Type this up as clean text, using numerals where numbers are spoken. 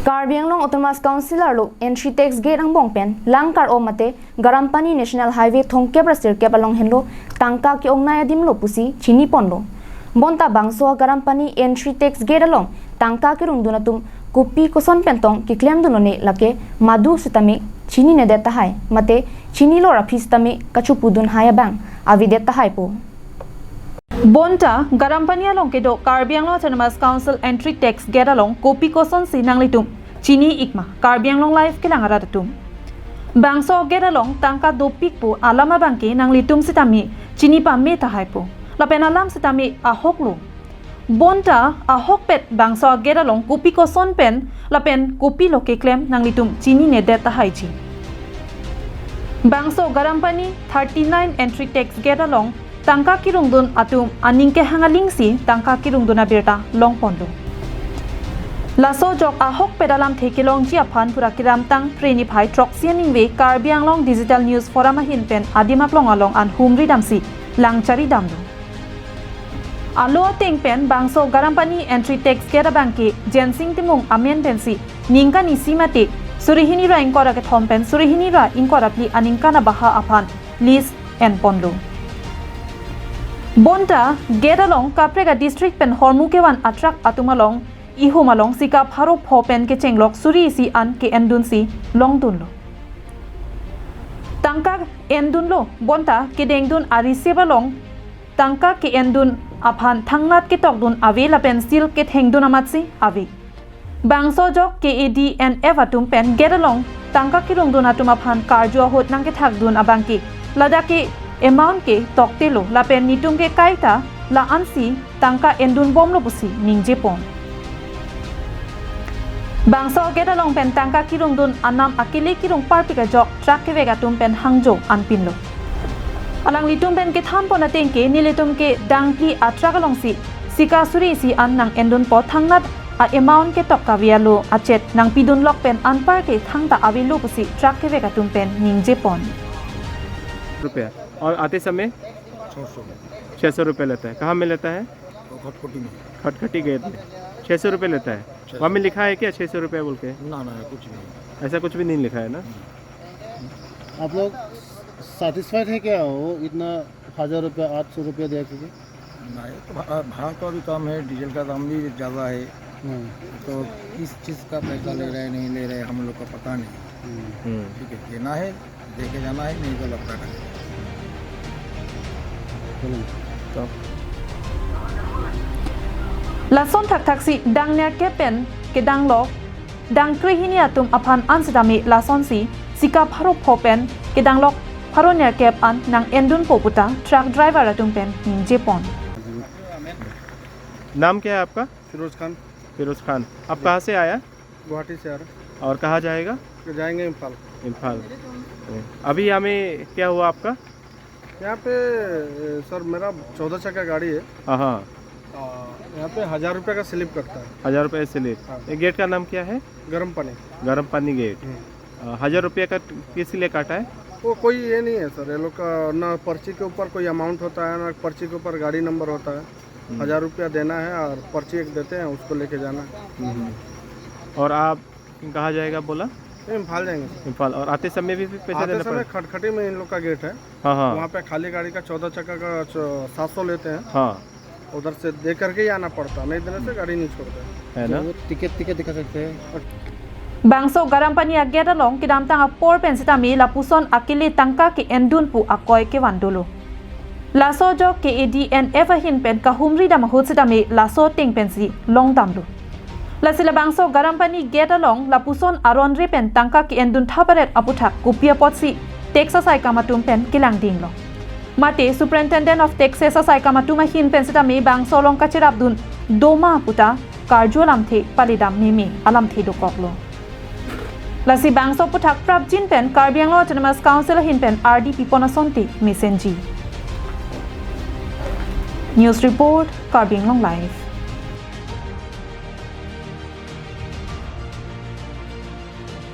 Karbi Anglong Autonomous Councilor lo entry tax gate ang bongpen langkar o mate Garampani National Highway thongke brasir ke balong henlo tangka ki ongnaya dimlo pusi chini ponlo bonta bangso Garampani entry tax gate along tangka ki rungdunatum kupi koson pentong ki claim dunone lake madu sitami chini ne deta hai mate chini lo rafi sitami kachupudun haya bang avi deta hai po Bonta Garampani along kedo Karbi Anglong Autonomous Council entry tax gate along kopi koson sinang litum chini ikma Karbi Anglong life kilangara tum bangso gate along tangka dopik po alama bangke nang litum sitami chini pa me tahai po lapen alam sitami ahok lo Bonta ahok pet bangso gate along kopi koson pen lapen kopi loke claim nang litum chini ne det tahai chi bangso Garampani 39 entry tax gate along tangka kirungdun atum aningke hangalingsi tangka kirungdun abirta longpondo laso jok ahok pedalam thekilong ji aphan pura kiram tang preni phai troxianing we Karbi Anglong digital news forum hin pen adima plong along an humri damsi langchari damdo alo teng pen bangso Garampani entry tax kera banki jensing timung amen pensi ningka nisimate surihini ra inkora ke thompen surihini ra inkora pli aningka na baha aphan list en ponlo Bonta gate along Kaprega district pen hormukewan atrak atumalong ihumalong sika pharo phopen ke chenglok suri si an ke endun si longdun lo tangka endun lo bonta ke dengdun ari sebalong tangka ke endun aphan thangnat ke tokdun ave la pencil ke thengdun amatsi ave bangso jok ke ADNF atum pen gate along tangka ki rongdun atum aphan karjo hot nang ke thakdun abangki ladake amount ke tokte lo la pen nitung ke kaita la ansi tangka endun bom lo pusi ningje pon bangso gate along pen tangka kirung dun anam akile kirung parpika jok track ke vega tum pen hangjo anpin lo alang litum pen ke tham pon ateng ke niletum ke dangli atrak along si sika suri si an nang endun po thangnat a amount ke tokka vialo achet nang pidun lok pen anpar ke thangta avilu pusi track ke vega tum pen ningje pon रुपया और आते समय 600 रुपये लेता है। कहाँ में लेता है? खटखटी में। खटखटी गेट में 600 रुपये लेता है। वहाँ में लिखा है क्या 600 रुपये बोल के? ना कुछ नहीं, ऐसा कुछ भी नहीं लिखा है ना। आप लोग सेटिस्फाइड है क्या वो इतना 1000 रुपये 800 रुपये दिया कीजिए? नहीं तो भाड़ा का भी कम है, डीजल का दाम भी ज़्यादा है, तो किस चीज़ का पैसा ले रहे हैं नहीं ले रहे हम लोग का पता नहीं। ठीक है, देना है देके जाना है, नहीं तो लगता है तो lason thak thaksi dangner ke pen ke danglok dangkri hini atum aphan ansidami lason si sika pharo phopen ke danglok pharo ner kep an nang endun poputa truck driver atum pen ningje pon नाम क्या है आपका? फिरोज खान। फिरोज खान। आप कहाँ से आया? गुवाहाटी से आ रहा। और कहाँ जाएगा? जाएंगे इम्फाल। इम्फाल। अभी यहाँ में क्या हुआ आपका? यहाँ पे सर मेरा 14 चक्का गाड़ी है। हाँ यहाँ पे 1000 रुपये का स्लिप कटता है। 1000 रुपये स्लिप। हाँ। ये गेट का नाम क्या है? गर्म पानी। गर्म पानी गेट। 1000 रुपये का किस लिए काटा है? वो कोई ये नहीं है सर, ये लोग का ना पर्ची के ऊपर कोई अमाउंट होता है ना पर्ची के ऊपर गाड़ी नंबर होता है। 1000 रुपया देना है और पर्ची एक देते हैं, उसको लेके जाना है। और आप कहाँ जाएगा बोला? इम्फाल जाएंगे। इम्फाल। और आते समय भी पैसा आते देना समय पड़ेगा? खटखटी में इन लोग का गेट है। हाँ वहाँ पे खाली गाड़ी का 14 चक्का का 700 लेते हैं। हाँ उधर से दे करके ही आना पड़ता, नहीं देने से गाड़ी नहीं छोड़ते है ना। टिकट दिखा सकते हैं। bangso Garampani agget along kidam tang apor pensitami lapuson akili tangka ke endun pu akoy ke wandolo laso jo ke ADNF hin pen ka humri dam hotsitami laso ting pensi long damlu lasila bangso Garampani get along lapuson aronre pen tangka ke endun thaparet aputha kupia potsi texas ai kamatum pen kilang dinglo mate superintendent of texas ai kamatuma hin pensitami bangso long kachirabdun doma puta karjolam the palidam nimi alam the dokoklo Lasi bangso putak prabjin pen Karbi Anglong Autonomous Council hin pen RDP ponasonti mesenji News report Karbi Anglong Live